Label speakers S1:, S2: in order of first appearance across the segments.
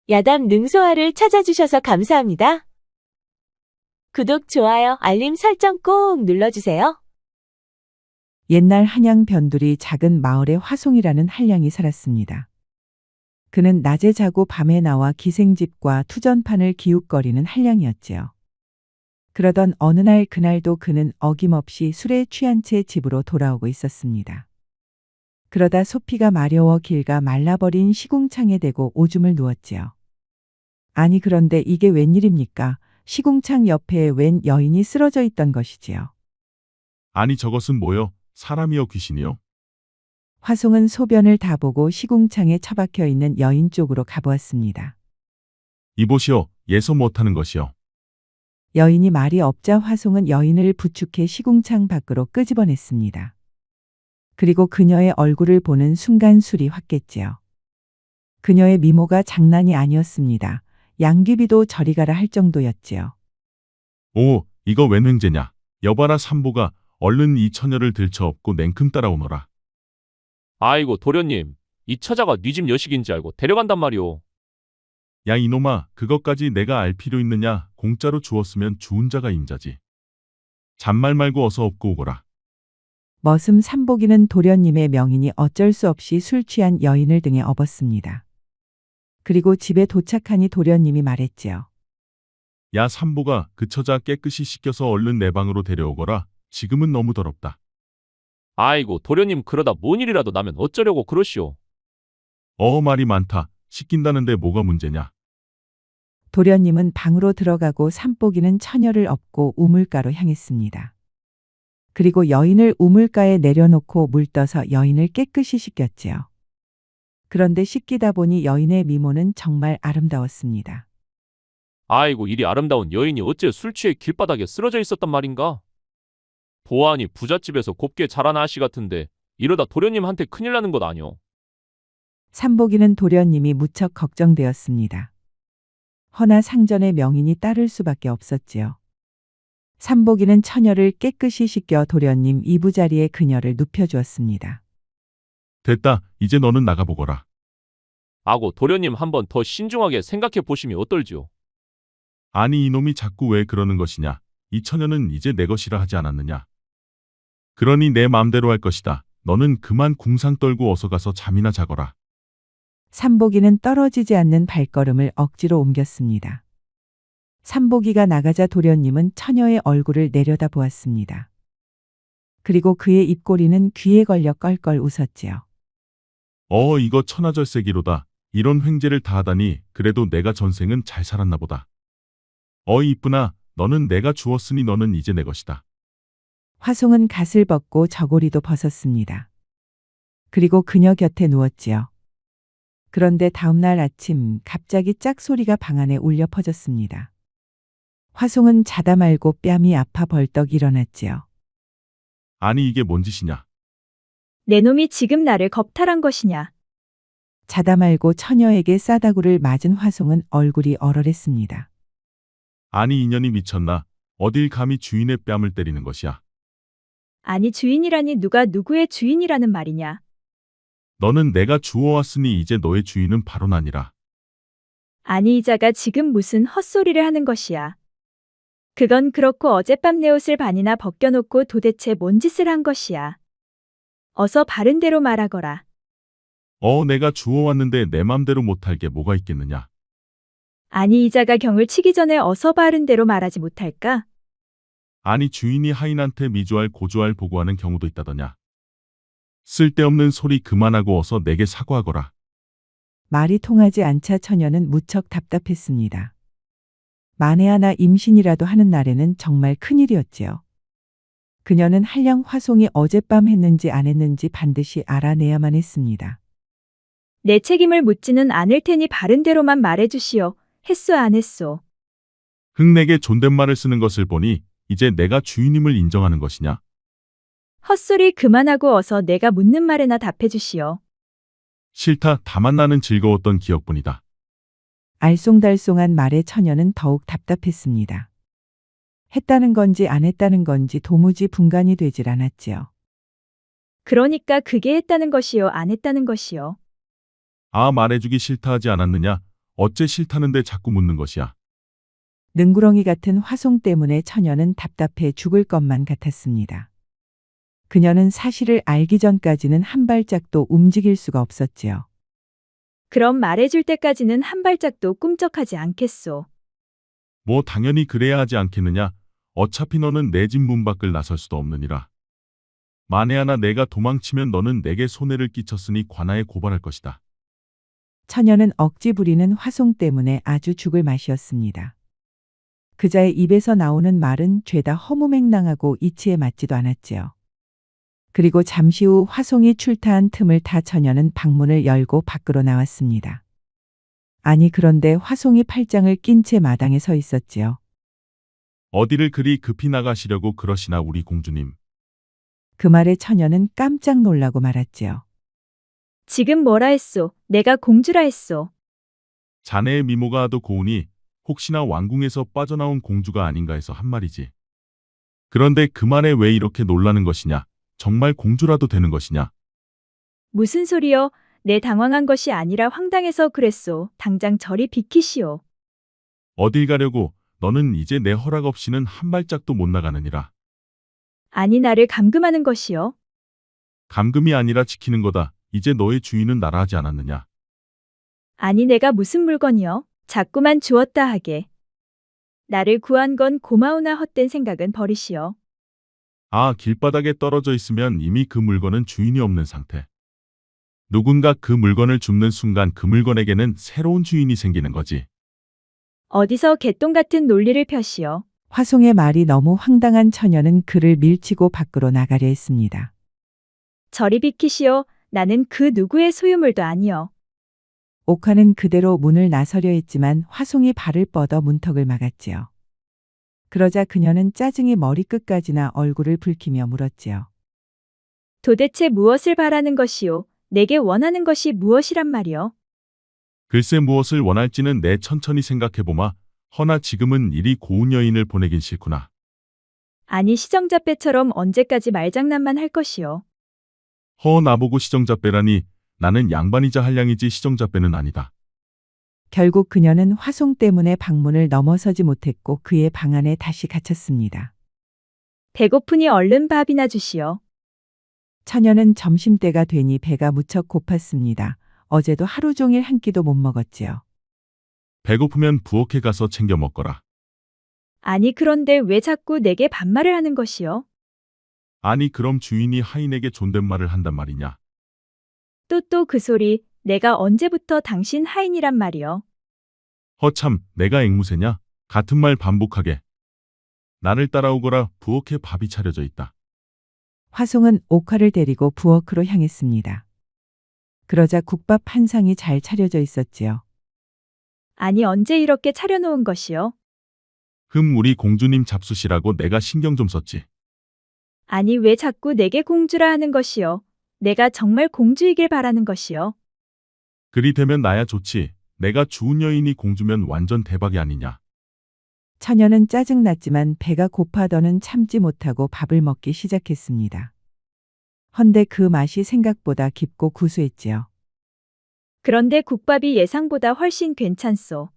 S1: 야담 능소화를 찾아주셔서 감사합니다. 구독, 좋아요, 알림 설정 꼭 눌러주세요.
S2: 옛날 한양 변두리 작은 마을에 화송이라는 한량이 살았습니다. 그는 낮에 자고 밤에 나와 기생집과 투전판을 기웃거리는 한량이었지요. 그러던 어느 날 그날도 그는 어김없이 술에 취한 채 집으로 돌아오고 있었습니다. 그러다 소피가 마려워 길가 말라버린 시궁창에 대고 오줌을 누웠지요. 아니 그런데 이게 웬일입니까? 시궁창 옆에 웬 여인이 쓰러져 있던 것이지요.
S3: 아니 저것은 뭐요? 사람이요 귀신이요?
S2: 화송은 소변을 다 보고 시궁창에 처박혀 있는 여인 쪽으로 가보았습니다.
S3: 이보시오, 예서 못하는 것이요.
S2: 여인이 말이 없자 화송은 여인을 부축해 시궁창 밖으로 끄집어냈습니다. 그리고 그녀의 얼굴을 보는 순간 술이 확 깼지요. 그녀의 미모가 장난이 아니었습니다. 양귀비도 저리 가라 할 정도였지요.
S3: 오, 이거 웬 횡재냐? 여봐라 삼보가 얼른 이 처녀를 들쳐업고 냉큼 따라오너라.
S4: 아이고 도련님, 이 처자가 네 집 여식인지 알고 데려간단 말이오.
S3: 야 이놈아, 그것까지 내가 알 필요 있느냐? 공짜로 주었으면 주운 자가 임자지. 잔말 말고 어서 업고 오거라.
S2: 머슴 삼복이는 도련님의 명인이 어쩔 수 없이 술 취한 여인을 등에 업었습니다. 그리고 집에 도착하니 도련님이 말했지요.
S3: 야 삼보가 그 처자 깨끗이 씻겨서 얼른 내 방으로 데려오거라. 지금은 너무 더럽다.
S4: 아이고 도련님, 그러다 뭔 일이라도 나면 어쩌려고 그러시오.
S3: 말이 많다. 씻긴다는데 뭐가 문제냐?
S2: 도련님은 방으로 들어가고 삼복이는 처녀를 업고 우물가로 향했습니다. 그리고 여인을 우물가에 내려놓고 물 떠서 여인을 깨끗이 씻겼지요. 그런데 씻기다 보니 여인의 미모는 정말 아름다웠습니다.
S4: 아이고 이리 아름다운 여인이 어째 술 취해 길바닥에 쓰러져 있었단 말인가? 보아하니 부잣집에서 곱게 자란 아씨 같은데 이러다 도련님한테 큰일 나는 것 아니오.
S2: 삼복이는 도련님이 무척 걱정되었습니다. 허나 상전의 명인이 따를 수밖에 없었지요. 삼복이는 처녀를 깨끗이 씻겨 도련님 이부자리에 그녀를 눕혀주었습니다.
S3: 됐다. 이제 너는 나가보거라.
S4: 아고 도련님, 한번 더 신중하게 생각해 보심이 어떨지요.
S3: 아니 이놈이 자꾸 왜 그러는 것이냐? 이 처녀는 이제 내 것이라 하지 않았느냐? 그러니 내 마음대로 할 것이다. 너는 그만 궁상 떨고 어서 가서 잠이나 자거라.
S2: 삼복이는 떨어지지 않는 발걸음을 억지로 옮겼습니다. 삼복이가 나가자 도련님은 처녀의 얼굴을 내려다 보았습니다. 그리고 그의 입꼬리는 귀에 걸려 껄껄 웃었지요.
S3: 이거 천하절세기로다. 이런 횡재를 다 하다니 그래도 내가 전생은 잘 살았나 보다. 이쁘나 너는 내가 주었으니 너는 이제 내 것이다.
S2: 화송은 갓을 벗고 저고리도 벗었습니다. 그리고 그녀 곁에 누웠지요. 그런데 다음날 아침 갑자기 짝소리가 방 안에 울려 퍼졌습니다. 화송은 자다 말고 뺨이 아파 벌떡 일어났지요.
S3: 아니 이게 뭔 짓이냐?
S5: 내 놈이 지금 나를 겁탈한 것이냐.
S2: 자다 말고 처녀에게 싸다구를 맞은 화송은 얼굴이 얼얼했습니다.
S3: 아니 인연이 미쳤나? 어딜 감히 주인의 뺨을 때리는 것이야?
S5: 아니 주인이라니 누가 누구의 주인이라는 말이냐.
S3: 너는 내가 주워왔으니 이제 너의 주인은 바로 나니라.
S5: 아니 이자가 지금 무슨 헛소리를 하는 것이야. 그건 그렇고 어젯밤 내 옷을 반이나 벗겨놓고 도대체 뭔 짓을 한 것이야. 어서 바른 대로 말하거라.
S3: 내가 주워왔는데 내 맘대로 못할 게 뭐가 있겠느냐?
S5: 아니 이자가 경을 치기 전에 어서 바른 대로 말하지 못할까?
S3: 아니 주인이 하인한테 미주알 고주알 보고하는 경우도 있다더냐? 쓸데없는 소리 그만하고 어서 내게 사과하거라.
S2: 말이 통하지 않자 처녀는 무척 답답했습니다. 만에 하나 임신이라도 하는 날에는 정말 큰일이었지요. 그녀는 한량 화송이 어젯밤 했는지 안 했는지 반드시 알아내야만 했습니다.
S5: 내 책임을 묻지는 않을 테니 바른 대로만 말해주시오. 했소 안 했소.
S3: 흙내게 존댓말을 쓰는 것을 보니 이제 내가 주인임을 인정하는 것이냐?
S5: 헛소리 그만하고 어서 내가 묻는 말에나 답해주시오.
S3: 싫다. 다만 나는 즐거웠던 기억뿐이다.
S2: 알쏭달쏭한 말에 처녀는 더욱 답답했습니다. 했다는 건지 안 했다는 건지 도무지 분간이 되질 않았지요.
S5: 그러니까 그게 했다는 것이요, 안 했다는 것이요.
S3: 말해주기 싫다 하지 않았느냐? 어째 싫다는데 자꾸 묻는 것이야.
S2: 능구렁이 같은 화송 때문에 처녀는 답답해 죽을 것만 같았습니다. 그녀는 사실을 알기 전까지는 한 발짝도 움직일 수가 없었지요.
S5: 그럼 말해줄 때까지는 한 발짝도 꿈쩍하지 않겠소.
S3: 뭐 당연히 그래야 하지 않겠느냐. 어차피 너는 내 집 문 밖을 나설 수도 없느니라. 만에 하나 내가 도망치면 너는 내게 손해를 끼쳤으니 관아에 고발할 것이다.
S2: 처녀는 억지 부리는 화송 때문에 아주 죽을 맛이었습니다. 그자의 입에서 나오는 말은 죄다 허무맹랑하고 이치에 맞지도 않았지요. 그리고 잠시 후 화송이 출타한 틈을 타 처녀는 방문을 열고 밖으로 나왔습니다. 아니 그런데 화송이 팔짱을 낀 채 마당에 서 있었지요.
S3: 어디를 그리 급히 나가시려고 그러시나 우리 공주님.
S2: 그 말에 처녀는 깜짝 놀라고 말았지요.
S5: 지금 뭐라 했소? 내가 공주라 했소.
S3: 자네의 미모가 하도 고우니 혹시나 왕궁에서 빠져나온 공주가 아닌가 해서 한 말이지. 그런데 그 말에 왜 이렇게 놀라는 것이냐? 정말 공주라도 되는 것이냐?
S5: 무슨 소리여? 내 당황한 것이 아니라 황당해서 그랬소. 당장 저리 비키시오.
S3: 어딜 가려고 너는 이제 내 허락 없이는 한 발짝도 못 나가느니라.
S5: 아니 나를 감금하는 것이요.
S3: 감금이 아니라 지키는 거다. 이제 너의 주인은 나라 하지 않았느냐?
S5: 아니 내가 무슨 물건이요? 자꾸만 주었다 하게. 나를 구한 건 고마우나 헛된 생각은 버리시오.
S3: 아, 길바닥에 떨어져 있으면 이미 그 물건은 주인이 없는 상태. 누군가 그 물건을 줍는 순간 그 물건에게는 새로운 주인이 생기는 거지.
S5: 어디서 개똥 같은 논리를 펴시오.
S2: 화송의 말이 너무 황당한 처녀는 그를 밀치고 밖으로 나가려 했습니다.
S5: 저리 비키시오. 나는 그 누구의 소유물도 아니요.
S2: 옥화는 그대로 문을 나서려 했지만 화송이 발을 뻗어 문턱을 막았지요. 그러자 그녀는 짜증이 머리끝까지나 얼굴을 붉히며 물었지요.
S5: 도대체 무엇을 바라는 것이오? 내게 원하는 것이 무엇이란 말이오?
S3: 글쎄 무엇을 원할지는 내 천천히 생각해보마. 허나 지금은 이리 고운 여인을 보내긴 싫구나.
S5: 아니 시정잡배처럼 언제까지 말장난만 할 것이오?
S3: 허 나보고 시정잡배라니. 나는 양반이자 한량이지 시정잡배는 아니다.
S2: 결국 그녀는 화송 때문에 방문을 넘어서지 못했고 그의 방 안에 다시 갇혔습니다.
S5: 배고프니 얼른 밥이나 주시오.
S2: 처녀는 점심때가 되니 배가 무척 고팠습니다. 어제도 하루 종일 한 끼도 못 먹었지요.
S3: 배고프면 부엌에 가서 챙겨 먹거라.
S5: 아니 그런데 왜 자꾸 내게 반말을 하는 것이오?
S3: 아니 그럼 주인이 하인에게 존댓말을 한단 말이냐.
S5: 또 그 소리. 내가 언제부터 당신 하인이란 말이오?
S3: 허참 내가 앵무새냐. 같은 말 반복하게. 나를 따라오거라. 부엌에 밥이 차려져 있다.
S2: 화송은 옥화를 데리고 부엌으로 향했습니다. 그러자 국밥 한 상이 잘 차려져 있었지요.
S5: 아니 언제 이렇게 차려놓은 것이오?
S3: 우리 공주님 잡수시라고 내가 신경 좀 썼지.
S5: 아니 왜 자꾸 내게 공주라 하는 것이오? 내가 정말 공주이길 바라는 것이오.
S3: 그리 되면 나야 좋지. 내가 주운 여인이 공주면 완전 대박이 아니냐.
S2: 처녀는 짜증났지만 배가 고파 더는 참지 못하고 밥을 먹기 시작했습니다. 헌데 그 맛이 생각보다 깊고 구수했지요.
S5: 그런데 국밥이 예상보다 훨씬 괜찮소.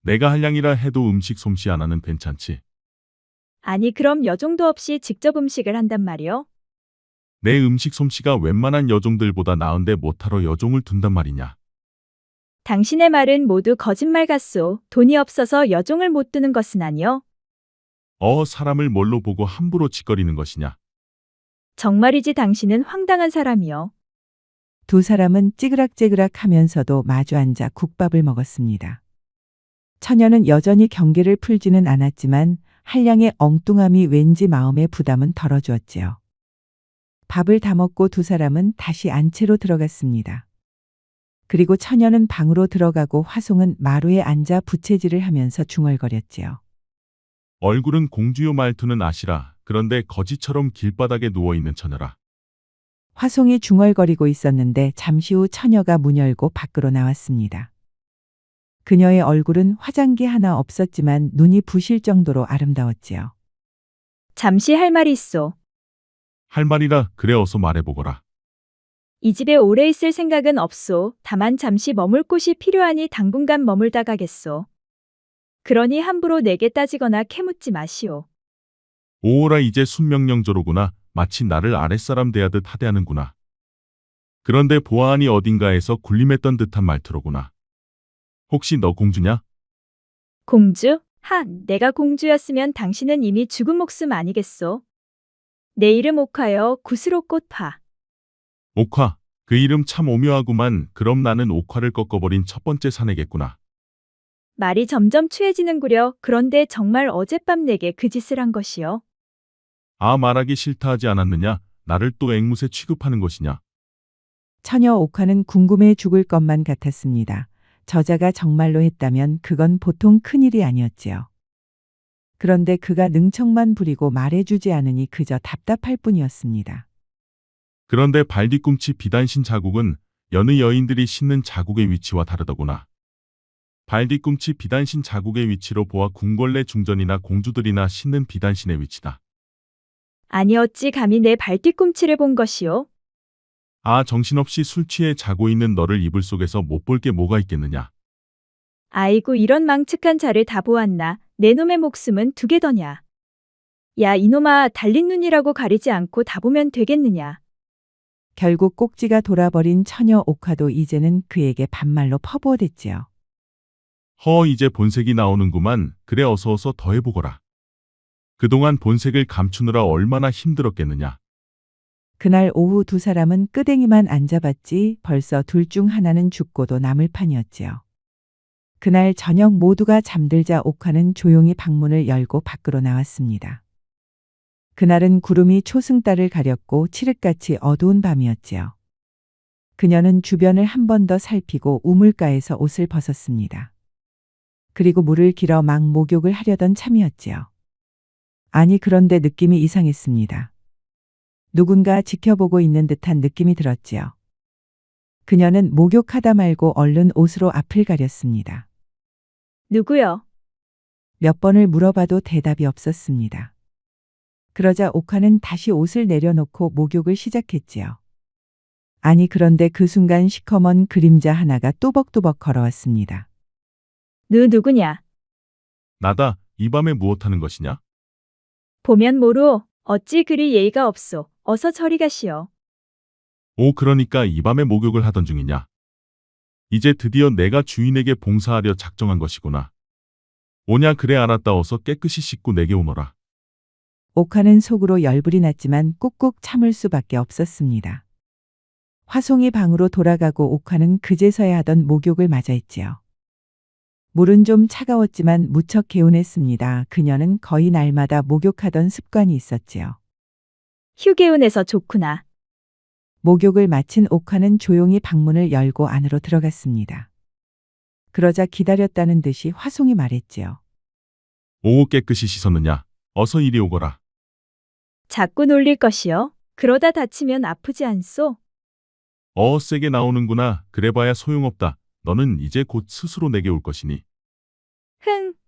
S3: 내가 한량이라 해도 음식 솜씨 하나는 괜찮지.
S5: 아니 그럼 여종도 없이 직접 음식을 한단 말이오?
S3: 내 음식 솜씨가 웬만한 여종들보다 나은데 못하러 여종을 둔단 말이냐.
S5: 당신의 말은 모두 거짓말 같소. 돈이 없어서 여종을 못 두는 것은 아니오?
S3: 사람을 뭘로 보고 함부로 짓거리는 것이냐.
S5: 정말이지 당신은 황당한 사람이오.
S2: 두 사람은 찌그락찌그락 하면서도 마주 앉아 국밥을 먹었습니다. 처녀는 여전히 경계를 풀지는 않았지만 한량의 엉뚱함이 왠지 마음의 부담은 덜어주었지요. 밥을 다 먹고 두 사람은 다시 안채로 들어갔습니다. 그리고 처녀는 방으로 들어가고 화송은 마루에 앉아 부채질을 하면서 중얼거렸지요.
S3: 얼굴은 공주요 말투는 아시라. 그런데 거지처럼 길바닥에 누워있는 처녀라.
S2: 화송이 중얼거리고 있었는데 잠시 후 처녀가 문 열고 밖으로 나왔습니다. 그녀의 얼굴은 화장기 하나 없었지만 눈이 부실 정도로 아름다웠지요.
S5: 잠시 할 말이 있소.
S3: 할 말이라 그래 어서 말해보거라.
S5: 이 집에 오래 있을 생각은 없소. 다만 잠시 머물 곳이 필요하니 당분간 머물다 가겠소. 그러니 함부로 내게 따지거나 캐묻지 마시오.
S3: 오호라 이제 순명령조로구나. 마치 나를 아랫사람 대하듯 하대하는구나. 그런데 보아하니 어딘가에서 군림했던 듯한 말투로구나. 혹시 너 공주냐?
S5: 공주? 내가 공주였으면 당신은 이미 죽은 목숨 아니겠소? 내 이름 옥화여 구스로 꽃파.
S3: 옥화. 그 이름 참 오묘하구만. 그럼 나는 옥화를 꺾어버린 첫 번째 사내겠구나.
S5: 말이 점점 추해지는구려. 그런데 정말 어젯밤 내게 그 짓을 한 것이요.
S3: 아, 말하기 싫다 하지 않았느냐? 나를 또 앵무새 취급하는 것이냐?
S2: 처녀 옥화는 궁금해 죽을 것만 같았습니다. 저자가 정말로 했다면 그건 보통 큰일이 아니었지요. 그런데 그가 능청만 부리고 말해주지 않으니 그저 답답할 뿐이었습니다.
S3: 그런데 발뒤꿈치 비단신 자국은 여느 여인들이 신는 자국의 위치와 다르더구나. 발뒤꿈치 비단신 자국의 위치로 보아 궁궐내 중전이나 공주들이나 신는 비단신의 위치다.
S5: 아니 어찌 감히 내 발뒤꿈치를 본 것이요?
S3: 아, 정신없이 술 취해 자고 있는 너를 이불 속에서 못 볼 게 뭐가 있겠느냐.
S5: 아이고 이런 망측한 자를 다 보았나. 내 놈의 목숨은 두 개더냐. 야 이놈아 달린 눈이라고 가리지 않고 다 보면 되겠느냐.
S2: 결국 꼭지가 돌아버린 처녀 옥화도 이제는 그에게 반말로 퍼부어댔지요.
S3: 이제 본색이 나오는구만. 그래 어서 더 해보거라. 그동안 본색을 감추느라 얼마나 힘들었겠느냐.
S2: 그날 오후 두 사람은 끄댕이만 안 잡았지 벌써 둘 중 하나는 죽고도 남을 판이었지요. 그날 저녁 모두가 잠들자 옥화는 조용히 방문을 열고 밖으로 나왔습니다. 그날은 구름이 초승달을 가렸고 칠흑같이 어두운 밤이었지요. 그녀는 주변을 한 번 더 살피고 우물가에서 옷을 벗었습니다. 그리고 물을 길어 막 목욕을 하려던 참이었지요. 아니 그런데 느낌이 이상했습니다. 누군가 지켜보고 있는 듯한 느낌이 들었지요. 그녀는 목욕하다 말고 얼른 옷으로 앞을 가렸습니다.
S5: 누구요?
S2: 몇 번을 물어봐도 대답이 없었습니다. 그러자 옥화는 다시 옷을 내려놓고 목욕을 시작했지요. 아니 그런데 그 순간 시커먼 그림자 하나가 또벅또벅 걸어왔습니다.
S5: 누구냐?
S3: 나다. 이 밤에 무엇하는 것이냐?
S5: 보면 모로. 어찌 그리 예의가 없소. 어서 저리 가시오.
S3: 오, 그러니까 이 밤에 목욕을 하던 중이냐? 이제 드디어 내가 주인에게 봉사하려 작정한 것이구나. 오냐 그래 알았다. 어서 깨끗이 씻고 내게 오너라.
S2: 옥화는 속으로 열불이 났지만 꾹꾹 참을 수밖에 없었습니다. 화송이 방으로 돌아가고 옥화는 그제서야 하던 목욕을 마저 했지요. 물은 좀 차가웠지만 무척 개운했습니다. 그녀는 거의 날마다 목욕하던 습관이 있었지요.
S5: 휴게운에서 좋구나.
S2: 목욕을 마친 옥화는 조용히 방문을 열고 안으로 들어갔습니다. 그러자 기다렸다는 듯이 화송이 말했지요.
S3: 오, 깨끗이 씻었느냐? 어서 이리 오거라.
S5: 자꾸 놀릴 것이요. 그러다 다치면 아프지 않소?
S3: 세게 나오는구나. 그래봐야 소용없다. 너는 이제 곧 스스로 내게 올 것이니.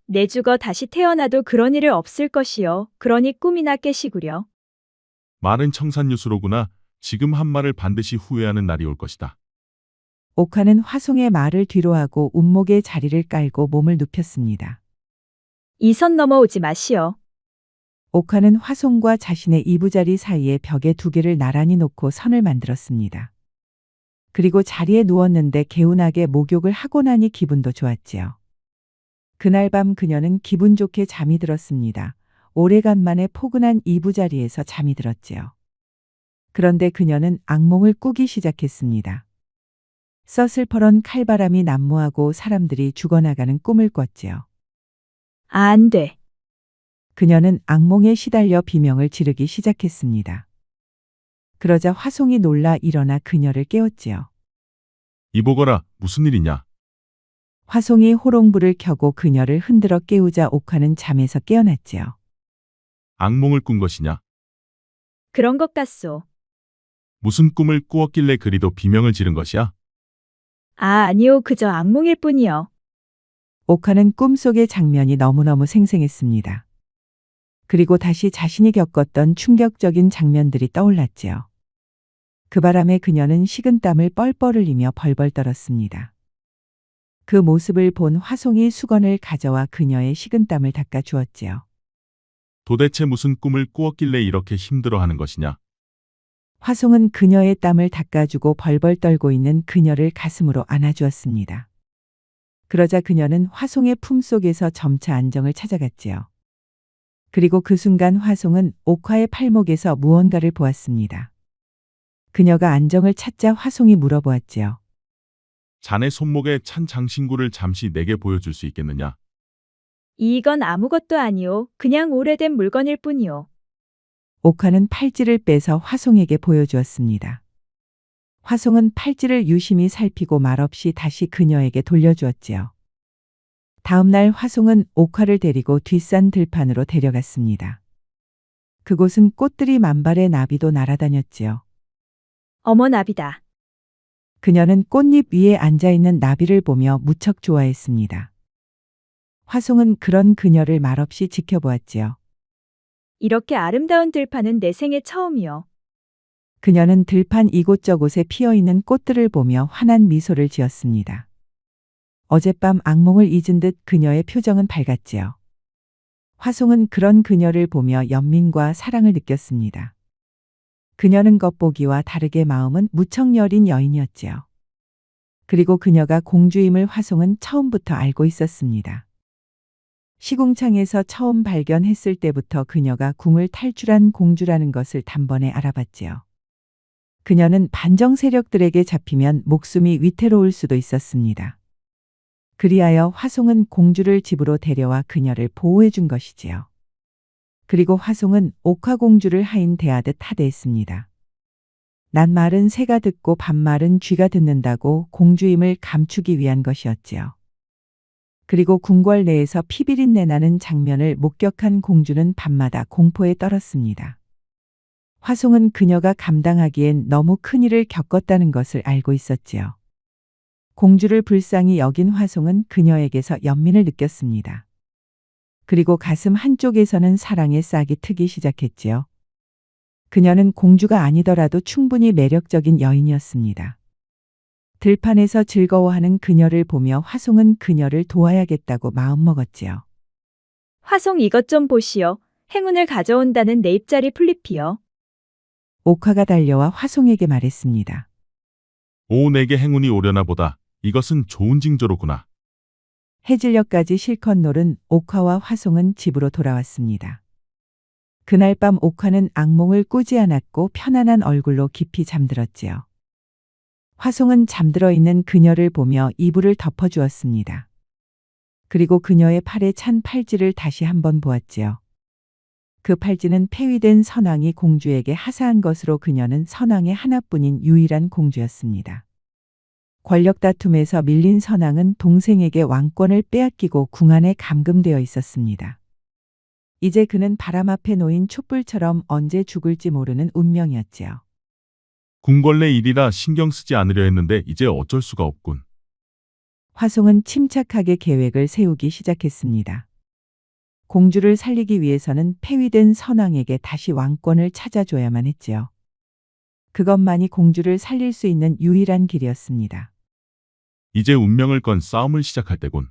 S5: 내 죽어 다시 태어나도 그런 일을 없을 것이요. 그러니 꿈이나 깨시구려.
S3: 말은 청산유수로구나. 지금 한 말을 반드시 후회하는 날이 올 것이다.
S2: 옥화는 화송의 말을 뒤로하고 운목에 자리를 깔고 몸을 눕혔습니다.
S5: 이 선 넘어오지 마시오.
S2: 옥화는 화송과 자신의 이부자리 사이에 벽에 두 개를 나란히 놓고 선을 만들었습니다. 그리고 자리에 누웠는데 개운하게 목욕을 하고 나니 기분도 좋았지요. 그날 밤 그녀는 기분 좋게 잠이 들었습니다. 오래간만에 포근한 이부자리에서 잠이 들었지요. 그런데 그녀는 악몽을 꾸기 시작했습니다. 서슬퍼런 칼바람이 난무하고 사람들이 죽어나가는 꿈을 꿨지요.
S5: 안 돼.
S2: 그녀는 악몽에 시달려 비명을 지르기 시작했습니다. 그러자 화송이 놀라 일어나 그녀를 깨웠지요.
S3: 이보거라. 무슨 일이냐?
S2: 화송이 호롱불을 켜고 그녀를 흔들어 깨우자 옥화는 잠에서 깨어났지요.
S3: 악몽을 꾼 것이냐?
S5: 그런 것 같소.
S3: 무슨 꿈을 꾸었길래 그리도 비명을 지른 것이야?
S5: 아니요. 그저 악몽일 뿐이요.
S2: 옥화는 꿈속의 장면이 너무너무 생생했습니다. 그리고 다시 자신이 겪었던 충격적인 장면들이 떠올랐지요. 그 바람에 그녀는 식은땀을 뻘뻘 흘리며 벌벌 떨었습니다. 그 모습을 본 화송이 수건을 가져와 그녀의 식은땀을 닦아 주었지요.
S3: 도대체 무슨 꿈을 꾸었길래 이렇게 힘들어하는 것이냐?
S2: 화송은 그녀의 땀을 닦아주고 벌벌 떨고 있는 그녀를 가슴으로 안아주었습니다. 그러자 그녀는 화송의 품속에서 점차 안정을 찾아갔지요. 그리고 그 순간 화송은 옥화의 팔목에서 무언가를 보았습니다. 그녀가 안정을 찾자 화송이 물어보았지요.
S3: 자네 손목에 찬 장신구를 잠시 내게 보여줄 수 있겠느냐?
S5: 이건 아무것도 아니오. 그냥 오래된 물건일 뿐이오.
S2: 옥화는 팔찌를 빼서 화송에게 보여주었습니다. 화송은 팔찌를 유심히 살피고 말없이 다시 그녀에게 돌려주었지요. 다음 날 화송은 옥화를 데리고 뒷산 들판으로 데려갔습니다. 그곳은 꽃들이 만발의 나비도 날아다녔지요.
S5: 어머 나비다.
S2: 그녀는 꽃잎 위에 앉아있는 나비를 보며 무척 좋아했습니다. 화송은 그런 그녀를 말없이 지켜보았지요.
S5: 이렇게 아름다운 들판은 내 생애 처음이요.
S2: 그녀는 들판 이곳저곳에 피어있는 꽃들을 보며 환한 미소를 지었습니다. 어젯밤 악몽을 잊은 듯 그녀의 표정은 밝았지요. 화송은 그런 그녀를 보며 연민과 사랑을 느꼈습니다. 그녀는 겉보기와 다르게 마음은 무척 여린 여인이었지요. 그리고 그녀가 공주임을 화송은 처음부터 알고 있었습니다. 시궁창에서 처음 발견했을 때부터 그녀가 궁을 탈출한 공주라는 것을 단번에 알아봤지요. 그녀는 반정 세력들에게 잡히면 목숨이 위태로울 수도 있었습니다. 그리하여 화송은 공주를 집으로 데려와 그녀를 보호해 준 것이지요. 그리고 화송은 옥화공주를 하인 대하듯 하대했습니다. 낱말은 새가 듣고 반말은 쥐가 듣는다고 공주임을 감추기 위한 것이었지요. 그리고 궁궐 내에서 피비린내 나는 장면을 목격한 공주는 밤마다 공포에 떨었습니다. 화송은 그녀가 감당하기엔 너무 큰 일을 겪었다는 것을 알고 있었지요. 공주를 불쌍히 여긴 화송은 그녀에게서 연민을 느꼈습니다. 그리고 가슴 한쪽에서는 사랑의 싹이 트기 시작했지요. 그녀는 공주가 아니더라도 충분히 매력적인 여인이었습니다. 들판에서 즐거워하는 그녀를 보며 화송은 그녀를 도와야겠다고 마음먹었지요.
S5: 화송 이것 좀 보시오. 행운을 가져온다는 내 입자리 풀잎이요.
S2: 옥화가 달려와 화송에게 말했습니다.
S3: 오, 내게 행운이 오려나 보다. 이것은 좋은 징조로구나.
S2: 해질녘까지 실컷 놀은 옥화와 화송은 집으로 돌아왔습니다. 그날 밤 옥화는 악몽을 꾸지 않았고 편안한 얼굴로 깊이 잠들었지요. 화송은 잠들어 있는 그녀를 보며 이불을 덮어주었습니다. 그리고 그녀의 팔에 찬 팔찌를 다시 한번 보았지요. 그 팔찌는 폐위된 선왕이 공주에게 하사한 것으로 그녀는 선왕의 하나뿐인 유일한 공주였습니다. 권력 다툼에서 밀린 선왕은 동생에게 왕권을 빼앗기고 궁 안에 감금되어 있었습니다. 이제 그는 바람 앞에 놓인 촛불처럼 언제 죽을지 모르는 운명이었지요.
S3: 궁궐 내 일이라 신경 쓰지 않으려 했는데 이제 어쩔 수가 없군.
S2: 화송은 침착하게 계획을 세우기 시작했습니다. 공주를 살리기 위해서는 폐위된 선왕에게 다시 왕권을 찾아줘야만 했지요. 그것만이 공주를 살릴 수 있는 유일한 길이었습니다.
S3: 이제 운명을 건 싸움을 시작할 때군.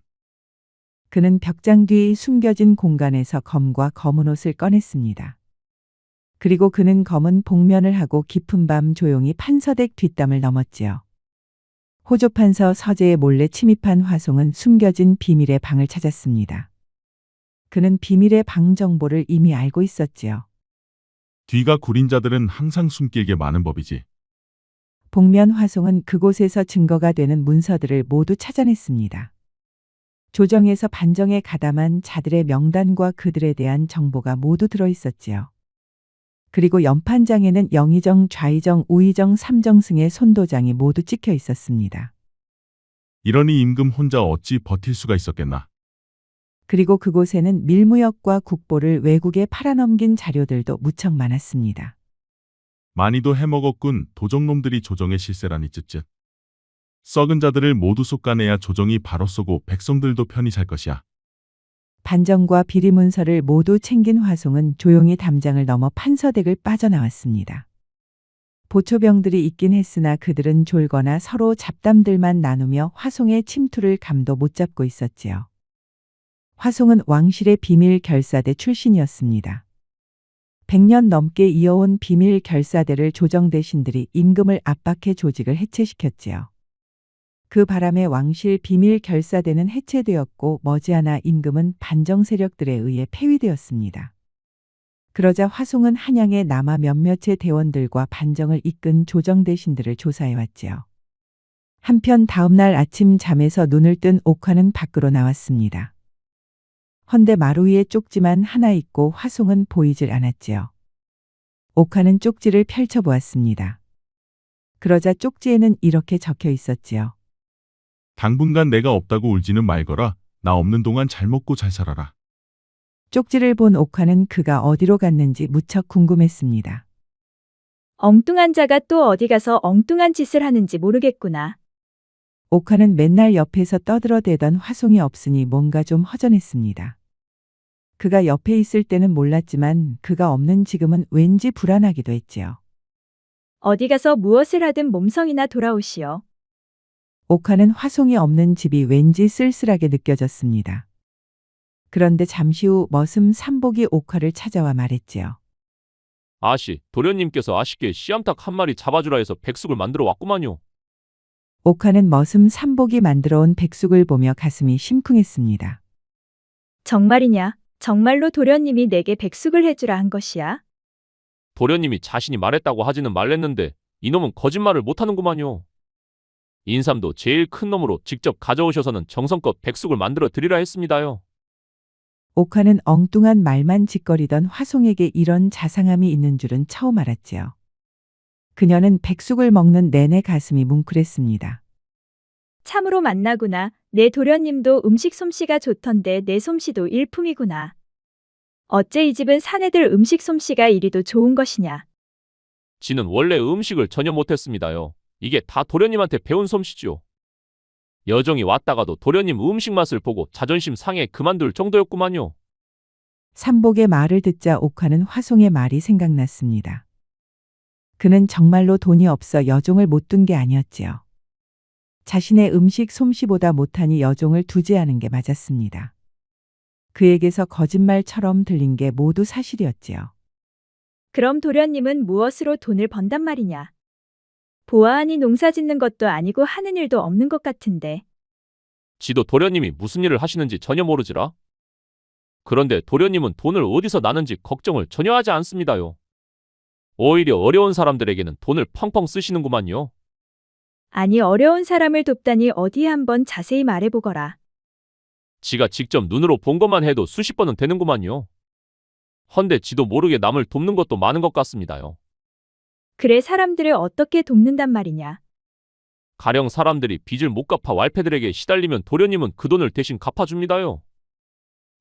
S2: 그는 벽장 뒤 숨겨진 공간에서 검과 검은 옷을 꺼냈습니다. 그리고 그는 검은 복면을 하고 깊은 밤 조용히 판서댁 뒷담을 넘었지요. 호조판서 서재에 몰래 침입한 화송은 숨겨진 비밀의 방을 찾았습니다. 그는 비밀의 방 정보를 이미 알고 있었지요.
S3: 뒤가 구린 자들은 항상 숨기게 많은 법이지.
S2: 복면 화송은 그곳에서 증거가 되는 문서들을 모두 찾아냈습니다. 조정에서 반정에 가담한 자들의 명단과 그들에 대한 정보가 모두 들어 있었지요. 그리고 연판장에는 영의정, 좌의정, 우의정, 삼정승의 손도장이 모두 찍혀 있었습니다.
S3: 이러니 임금 혼자 어찌 버틸 수가 있었겠나.
S2: 그리고 그곳에는 밀무역과 국보를 외국에 팔아넘긴 자료들도 무척 많았습니다.
S3: 많이도 해먹었군. 도적놈들이 조정의 실세라니 쯧쯧. 썩은 자들을 모두 솎아내야 조정이 바로 쏘고 백성들도 편히 살 것이야.
S2: 반정과 비리문서를 모두 챙긴 화송은 조용히 담장을 넘어 판서댁을 빠져나왔습니다. 보초병들이 있긴 했으나 그들은 졸거나 서로 잡담들만 나누며 화송의 침투를 감도 못 잡고 있었지요. 화송은 왕실의 비밀 결사대 출신이었습니다. 100년 넘게 이어온 비밀 결사대를 조정대신들이 임금을 압박해 조직을 해체시켰지요. 그 바람에 왕실 비밀 결사대는 해체되었고 머지않아 임금은 반정 세력들에 의해 폐위되었습니다. 그러자 화송은 한양에 남아 몇몇의 대원들과 반정을 이끈 조정대신들을 조사해 왔지요. 한편 다음날 아침 잠에서 눈을 뜬 옥화는 밖으로 나왔습니다. 헌데 마루 위에 쪽지만 하나 있고 화송은 보이질 않았지요. 옥화는 쪽지를 펼쳐보았습니다. 그러자 쪽지에는 이렇게 적혀 있었지요.
S3: 당분간 내가 없다고 울지는 말거라. 나 없는 동안 잘 먹고 잘 살아라.
S2: 쪽지를 본 옥화는 그가 어디로 갔는지 무척 궁금했습니다.
S5: 엉뚱한 자가 또 어디 가서 엉뚱한 짓을 하는지 모르겠구나.
S2: 옥화는 맨날 옆에서 떠들어대던 화송이 없으니 뭔가 좀 허전했습니다. 그가 옆에 있을 때는 몰랐지만 그가 없는 지금은 왠지 불안하기도 했지요.
S5: 어디 가서 무엇을 하든 몸성이나 돌아오시오.
S2: 옥화는 화송이 없는 집이 왠지 쓸쓸하게 느껴졌습니다. 그런데 잠시 후 머슴 삼복이 옥화를 찾아와 말했지요.
S4: 아씨, 도련님께서 아쉽게 씨암탉 한 마리 잡아주라 해서 백숙을 만들어 왔구만요.
S2: 옥화는 머슴 삼복이 만들어 온 백숙을 보며 가슴이 심쿵했습니다.
S5: 정말이냐? 정말로 도련님이 내게 백숙을 해주라 한 것이야?
S4: 도련님이 자신이 말했다고 하지는 말랬는데 이놈은 거짓말을 못하는구만요. 인삼도 제일 큰 놈으로 직접 가져오셔서는 정성껏 백숙을 만들어 드리라 했습니다요.
S2: 옥화는 엉뚱한 말만 짓거리던 화송에게 이런 자상함이 있는 줄은 처음 알았지요. 그녀는 백숙을 먹는 내내 가슴이 뭉클했습니다.
S5: 참으로 만나구나. 내 도련님도 음식 솜씨가 좋던데 내 솜씨도 일품이구나. 어째 이 집은 사내들 음식 솜씨가 이리도 좋은 것이냐?
S4: 지는 원래 음식을 전혀 못했습니다요. 이게 다 도련님한테 배운 솜씨지요. 여정이 왔다가도 도련님 음식 맛을 보고 자존심 상해 그만둘 정도였구만요.
S2: 삼복의 말을 듣자 옥화는 화송의 말이 생각났습니다. 그는 정말로 돈이 없어 여종을 못 둔 게 아니었지요. 자신의 음식 솜씨보다 못하니 여종을 두지 않은 게 맞았습니다. 그에게서 거짓말처럼 들린 게 모두 사실이었지요.
S5: 그럼 도련님은 무엇으로 돈을 번단 말이냐? 보아하니 농사 짓는 것도 아니고 하는 일도 없는 것 같은데.
S4: 지도 도련님이 무슨 일을 하시는지 전혀 모르지라. 그런데 도련님은 돈을 어디서 나는지 걱정을 전혀 하지 않습니다요. 오히려 어려운 사람들에게는 돈을 펑펑 쓰시는구만요.
S5: 아니 어려운 사람을 돕다니 어디 한번 자세히 말해보거라.
S4: 지가 직접 눈으로 본 것만 해도 수십 번은 되는구만요. 헌데 지도 모르게 남을 돕는 것도 많은 것 같습니다요.
S5: 그래 사람들을 어떻게 돕는단 말이냐?
S4: 가령 사람들이 빚을 못 갚아 왈패들에게 시달리면 도련님은 그 돈을 대신 갚아줍니다요.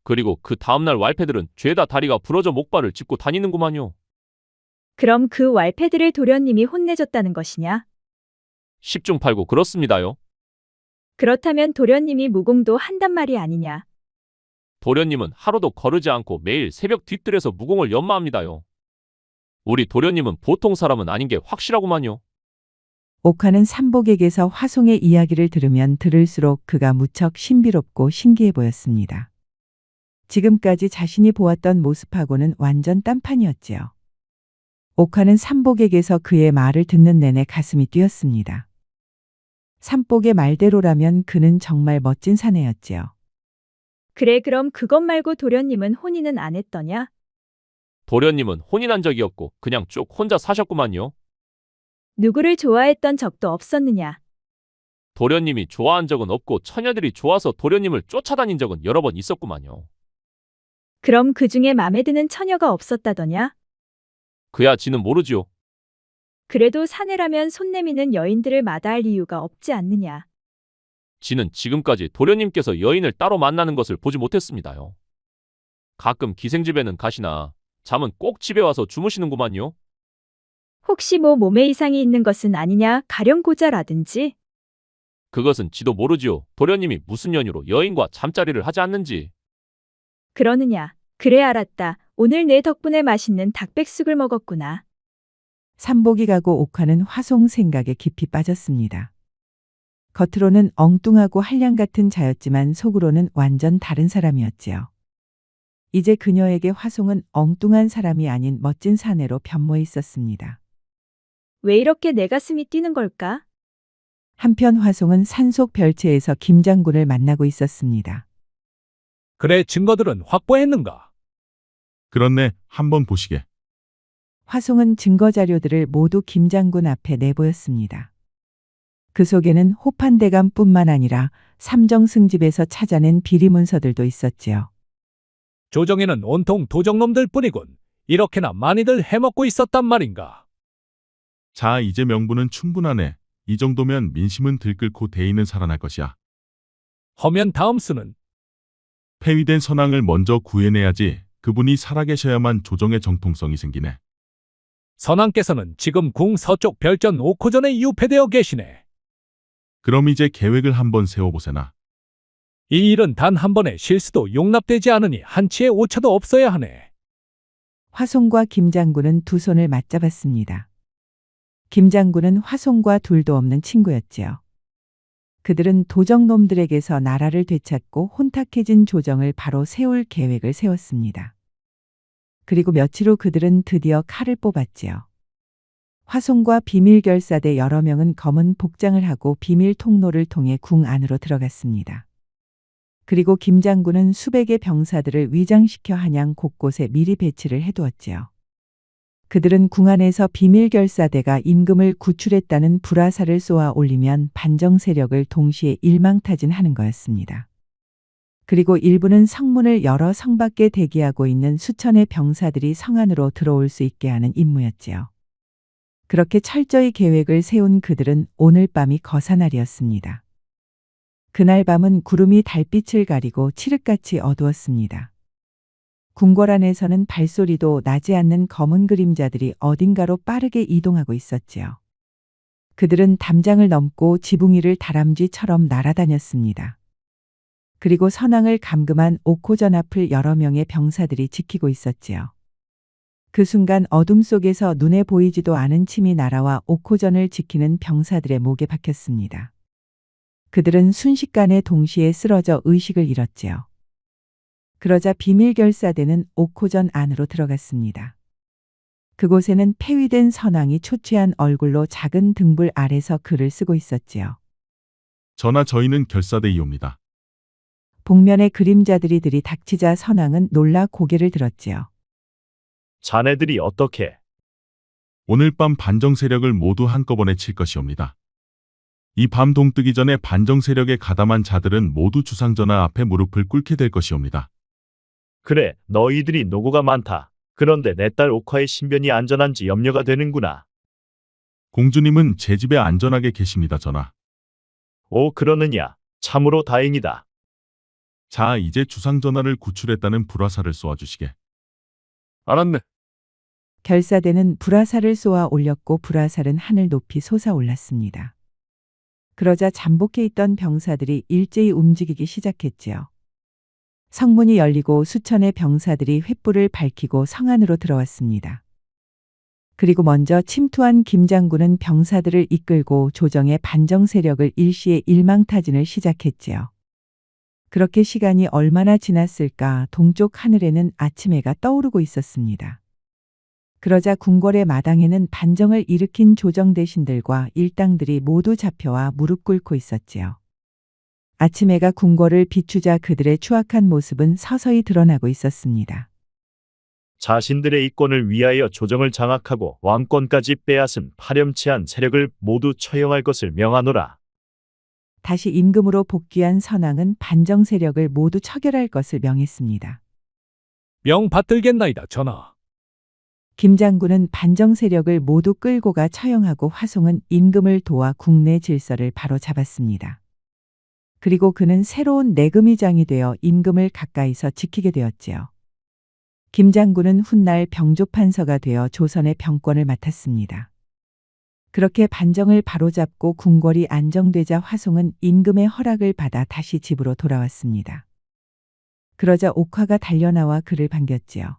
S4: 그리고 그 다음날 왈패들은 죄다 다리가 부러져 목발을 짚고 다니는구만요.
S5: 그럼 그 왈패들을 도련님이 혼내줬다는 것이냐?
S4: 10중 8구 그렇습니다요.
S5: 그렇다면 도련님이 무공도 한단 말이 아니냐?
S4: 도련님은 하루도 거르지 않고 매일 새벽 뒤뜰에서 무공을 연마합니다요. 우리 도련님은 보통 사람은 아닌 게 확실하구만요.
S2: 옥화는 삼복에게서 화송의 이야기를 들으면 들을수록 그가 무척 신비롭고 신기해 보였습니다. 지금까지 자신이 보았던 모습하고는 완전 딴판이었지요. 옥화는 삼복에게서 그의 말을 듣는 내내 가슴이 뛰었습니다. 삼복의 말대로라면 그는 정말 멋진 사내였지요.
S5: 그래 그럼 그것 말고 도련님은 혼인은 안 했더냐?
S4: 도련님은 혼인한 적이 없고 그냥 쭉 혼자 사셨구만요.
S5: 누구를 좋아했던 적도 없었느냐?
S4: 도련님이 좋아한 적은 없고 처녀들이 좋아서 도련님을 쫓아다닌 적은 여러 번 있었구만요.
S5: 그럼 그 중에 맘에 드는 처녀가 없었다더냐?
S4: 그야 지는 모르지요.
S5: 그래도 사내라면 손 내미는 여인들을 마다할 이유가 없지 않느냐?
S4: 지는 지금까지 도련님께서 여인을 따로 만나는 것을 보지 못했습니다요. 가끔 기생집에는 가시나 잠은 꼭 집에 와서 주무시는구만요.
S5: 혹시 뭐 몸에 이상이 있는 것은 아니냐? 가령 고자라든지?
S4: 그것은 지도 모르지요. 도련님이 무슨 연유로 여인과 잠자리를 하지 않는지.
S5: 그러느냐? 그래 알았다. 오늘 내 덕분에 맛있는 닭백숙을 먹었구나.
S2: 삼복이 가고 옥화는 화송 생각에 깊이 빠졌습니다. 겉으로는 엉뚱하고 한량 같은 자였지만 속으로는 완전 다른 사람이었지요. 이제 그녀에게 화송은 엉뚱한 사람이 아닌 멋진 사내로 변모해 있었습니다.
S5: 왜 이렇게 내 가슴이 뛰는 걸까?
S2: 한편 화송은 산속 별채에서 김 장군을 만나고 있었습니다.
S6: 그래, 증거들은 확보했는가?
S3: 그렇네. 한번 보시게.
S2: 화송은 증거 자료들을 모두 김 장군 앞에 내보였습니다. 그 속에는 호판대감뿐만 아니라 삼정승집에서 찾아낸 비리 문서들도 있었지요.
S6: 조정에는 온통 도적놈들 뿐이군. 이렇게나 많이들 해먹고 있었단 말인가?
S3: 자, 이제 명분은 충분하네. 이 정도면 민심은 들끓고 대의는 살아날 것이야.
S6: 허면 다음 수는
S3: 폐위된 선왕을 먼저 구해내야지. 그분이 살아계셔야만 조정의 정통성이 생기네.
S6: 선왕께서는 지금 궁 서쪽 별전 5호전에 유폐되어 계시네.
S3: 그럼 이제 계획을 한번 세워보세나.
S6: 이 일은 단 한 번의 실수도 용납되지 않으니 한치의 오차도 없어야 하네.
S2: 화송과 김 장군은 두 손을 맞잡았습니다. 김 장군은 화송과 둘도 없는 친구였지요. 그들은 도적놈들에게서 나라를 되찾고 혼탁해진 조정을 바로 세울 계획을 세웠습니다. 그리고 며칠 후 그들은 드디어 칼을 뽑았지요. 화송과 비밀결사대 여러 명은 검은 복장을 하고 비밀 통로를 통해 궁 안으로 들어갔습니다. 그리고 김 장군은 수백의 병사들을 위장시켜 한양 곳곳에 미리 배치를 해두었지요. 그들은 궁 안에서 비밀결사대가 임금을 구출했다는 불화살을 쏘아 올리면 반정 세력을 동시에 일망타진하는 거였습니다. 그리고 일부는 성문을 열어 성 밖에 대기하고 있는 수천의 병사들이 성 안으로 들어올 수 있게 하는 임무였지요. 그렇게 철저히 계획을 세운 그들은 오늘 밤이 거사날이었습니다. 그날 밤은 구름이 달빛을 가리고 칠흑같이 어두웠습니다. 궁궐 안에서는 발소리도 나지 않는 검은 그림자들이 어딘가로 빠르게 이동하고 있었지요. 그들은 담장을 넘고 지붕 위를 다람쥐처럼 날아다녔습니다. 그리고 선왕을 감금한 옥호전 앞을 여러 명의 병사들이 지키고 있었지요. 그 순간 어둠 속에서 눈에 보이지도 않은 침이 날아와 옥호전을 지키는 병사들의 목에 박혔습니다. 그들은 순식간에 동시에 쓰러져 의식을 잃었지요. 그러자 비밀결사대는 옥호전 안으로 들어갔습니다. 그곳에는 폐위된 선왕이 초췌한 얼굴로 작은 등불 아래서 글을 쓰고 있었지요.
S3: 전하, 저희는 결사대이옵니다.
S2: 복면의 그림자들이 들이닥치자 선왕은 놀라 고개를 들었지요.
S7: 자네들이 어떻게?
S3: 오늘 밤 반정 세력을 모두 한꺼번에 칠 것이옵니다. 이 밤 동뜨기 전에 반정 세력에 가담한 자들은 모두 주상전하 앞에 무릎을 꿇게 될 것이옵니다.
S7: 그래, 너희들이 노고가 많다. 그런데 내 딸 옥화의 신변이 안전한지 염려가 되는구나.
S3: 공주님은 제 집에 안전하게 계십니다, 전하.
S7: 오, 그러느냐. 참으로 다행이다.
S3: 자, 이제 주상전하를 구출했다는 불화살을 쏘아주시게.
S4: 알았네.
S2: 결사대는 불화살을 쏘아 올렸고 불화살은 하늘 높이 솟아올랐습니다. 그러자 잠복해 있던 병사들이 일제히 움직이기 시작했지요. 성문이 열리고 수천의 병사들이 횃불을 밝히고 성 안으로 들어왔습니다. 그리고 먼저 침투한 김 장군은 병사들을 이끌고 조정의 반정 세력을 일시에 일망타진을 시작했지요. 그렇게 시간이 얼마나 지났을까 동쪽 하늘에는 아침 해가 떠오르고 있었습니다. 그러자 궁궐의 마당에는 반정을 일으킨 조정 대신들과 일당들이 모두 잡혀와 무릎 꿇고 있었지요. 아침 해가 궁궐을 비추자 그들의 추악한 모습은 서서히 드러나고 있었습니다.
S7: 자신들의 이권을 위하여 조정을 장악하고 왕권까지 빼앗은 파렴치한 세력을 모두 처형할 것을 명하노라.
S2: 다시 임금으로 복귀한 선왕은 반정 세력을 모두 처결할 것을 명했습니다.
S6: 명 받들겠나이다, 전하.
S2: 김 장군은 반정 세력을 모두 끌고 가 처형하고 화송은 임금을 도와 국내 질서를 바로 잡았습니다. 그리고 그는 새로운 내금위장이 되어 임금을 가까이서 지키게 되었지요. 김 장군은 훗날 병조판서가 되어 조선의 병권을 맡았습니다. 그렇게 반정을 바로잡고 궁궐이 안정되자 화송은 임금의 허락을 받아 다시 집으로 돌아왔습니다. 그러자 옥화가 달려나와 그를 반겼지요.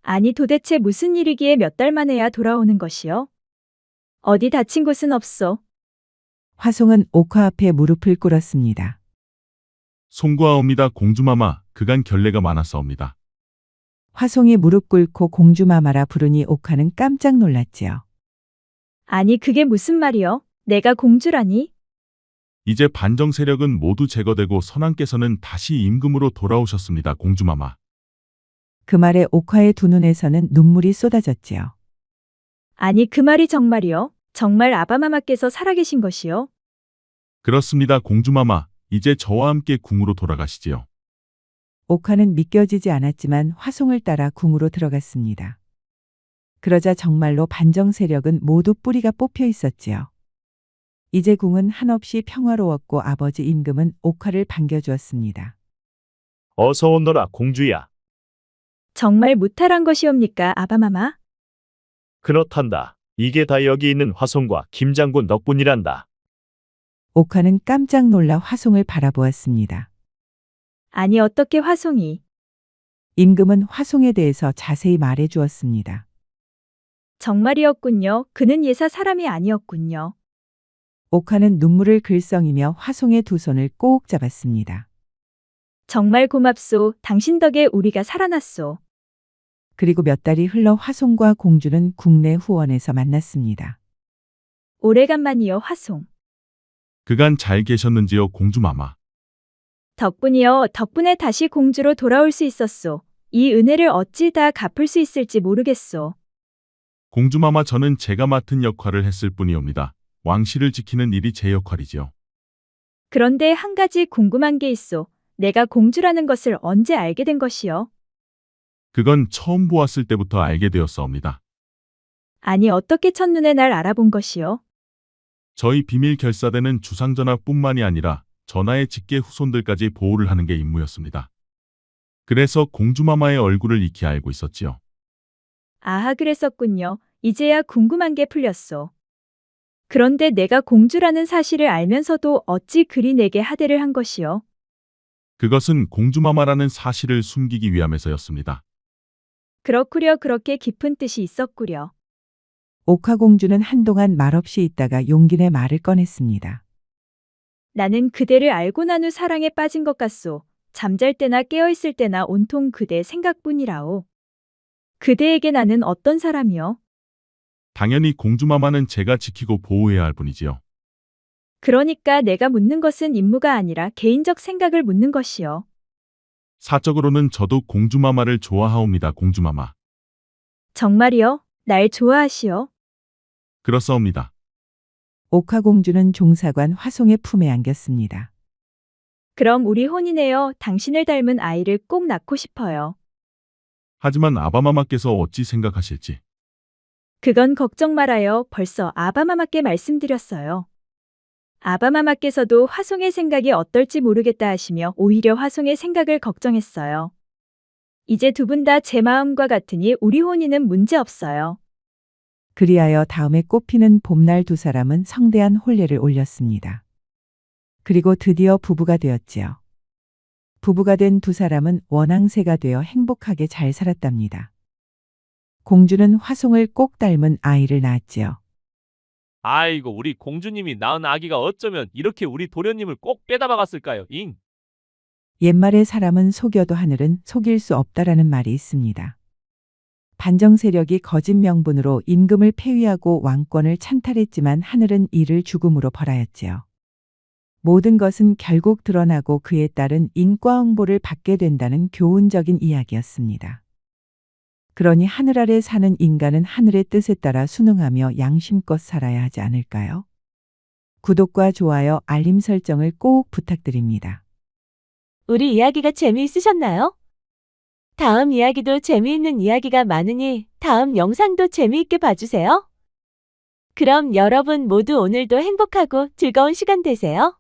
S5: 아니 도대체 무슨 일이기에 몇 달 만에야 돌아오는 것이요? 어디 다친 곳은 없소?
S2: 화송은 옥화 앞에 무릎을 꿇었습니다.
S3: 송구하옵니다 공주마마 그간 결례가 많았사옵니다.
S2: 화송이 무릎 꿇고 공주마마라 부르니 옥화는 깜짝 놀랐지요.
S5: 아니 그게 무슨 말이요? 내가 공주라니?
S3: 이제 반정 세력은 모두 제거되고 선왕께서는 다시 임금으로 돌아오셨습니다 공주마마.
S2: 그 말에 옥화의 두 눈에서는 눈물이 쏟아졌지요.
S5: 아니 그 말이 정말이요? 정말 아바마마께서 살아계신 것이요?
S3: 그렇습니다 공주마마. 이제 저와 함께 궁으로 돌아가시지요.
S2: 옥화는 믿겨지지 않았지만 화송을 따라 궁으로 들어갔습니다. 그러자 정말로 반정 세력은 모두 뿌리가 뽑혀 있었지요. 이제 궁은 한없이 평화로웠고 아버지 임금은 옥화를 반겨주었습니다.
S7: 어서 오너라 공주야.
S5: 정말 무탈한 것이옵니까 아바마마?
S7: 그렇단다. 이게 다 여기 있는 화송과 김장군 덕분이란다.
S2: 옥화는 깜짝 놀라 화송을 바라보았습니다.
S5: 아니 어떻게 화송이?
S2: 임금은 화송에 대해서 자세히 말해 주었습니다.
S5: 정말이었군요. 그는 예사 사람이 아니었군요.
S2: 옥화는 눈물을 글썽이며 화송의 두 손을 꼭 잡았습니다.
S5: 정말 고맙소. 당신 덕에 우리가 살아났소.
S2: 그리고 몇 달이 흘러 화송과 공주는 국내 후원에서 만났습니다.
S5: 오래간만이요 화송.
S3: 그간 잘 계셨는지요 공주마마.
S5: 덕분이요. 덕분에 다시 공주로 돌아올 수 있었소. 이 은혜를 어찌 다 갚을 수 있을지 모르겠소.
S3: 공주마마 저는 제가 맡은 역할을 했을 뿐이옵니다. 왕실을 지키는 일이 제 역할이지요.
S5: 그런데 한 가지 궁금한 게 있소. 내가 공주라는 것을 언제 알게 된 것이요?
S3: 그건 처음 보았을 때부터 알게 되었사옵니다.
S5: 아니 어떻게 첫눈에 날 알아본 것이요?
S3: 저희 비밀 결사대는 주상전하뿐만이 아니라 전하의 직계 후손들까지 보호를 하는 게 임무였습니다. 그래서 공주마마의 얼굴을 익히 알고 있었지요.
S5: 아하 그랬었군요. 이제야 궁금한 게 풀렸소. 그런데 내가 공주라는 사실을 알면서도 어찌 그리 내게 하대를 한 것이요?
S3: 그것은 공주마마라는 사실을 숨기기 위함에서였습니다.
S5: 그렇구려 그렇게 깊은 뜻이 있었구려.
S2: 옥화 공주는 한동안 말없이 있다가 용기 내 말을 꺼냈습니다.
S5: 나는 그대를 알고 난 후 사랑에 빠진 것 같소. 잠잘 때나 깨어있을 때나 온통 그대 생각뿐이라오. 그대에게 나는 어떤 사람이요?
S3: 당연히 공주마마는 제가 지키고 보호해야 할 분이지요.
S5: 그러니까 내가 묻는 것은 임무가 아니라 개인적 생각을 묻는 것이요.
S3: 사적으로는 저도 공주마마를 좋아하옵니다 공주마마.
S5: 정말이요? 날 좋아하시오?
S3: 그렇사옵니다.
S2: 옥화 공주는 종사관 화송의 품에 안겼습니다.
S5: 그럼 우리 혼인해요. 당신을 닮은 아이를 꼭 낳고 싶어요.
S3: 하지만 아바마마께서 어찌 생각하실지.
S5: 그건 걱정 말아요. 벌써 아바마마께 말씀드렸어요. 아바마마께서도 화송의 생각이 어떨지 모르겠다 하시며 오히려 화송의 생각을 걱정했어요. 이제 두 분 다 제 마음과 같으니 우리 혼인은 문제 없어요.
S2: 그리하여 다음에 꽃피는 봄날 두 사람은 성대한 혼례를 올렸습니다. 그리고 드디어 부부가 되었지요. 부부가 된 두 사람은 원앙새가 되어 행복하게 잘 살았답니다. 공주는 화송을 꼭 닮은 아이를 낳았지요.
S4: 아이고 우리 공주님이 낳은 아기가 어쩌면 이렇게 우리 도련님을 꼭 빼다 박았을까요? 잉.
S2: 옛말에 사람은 속여도 하늘은 속일 수 없다라는 말이 있습니다. 반정 세력이 거짓 명분으로 임금을 폐위하고 왕권을 찬탈했지만 하늘은 이를 죽음으로 벌하였지요. 모든 것은 결국 드러나고 그에 따른 인과응보를 받게 된다는 교훈적인 이야기였습니다. 그러니 하늘 아래 사는 인간은 하늘의 뜻에 따라 순응하며 양심껏 살아야 하지 않을까요? 구독과 좋아요, 알림 설정을 꼭 부탁드립니다.
S1: 우리 이야기가 재미있으셨나요? 다음 이야기도 재미있는 이야기가 많으니 다음 영상도 재미있게 봐주세요. 그럼 여러분 모두 오늘도 행복하고 즐거운 시간 되세요.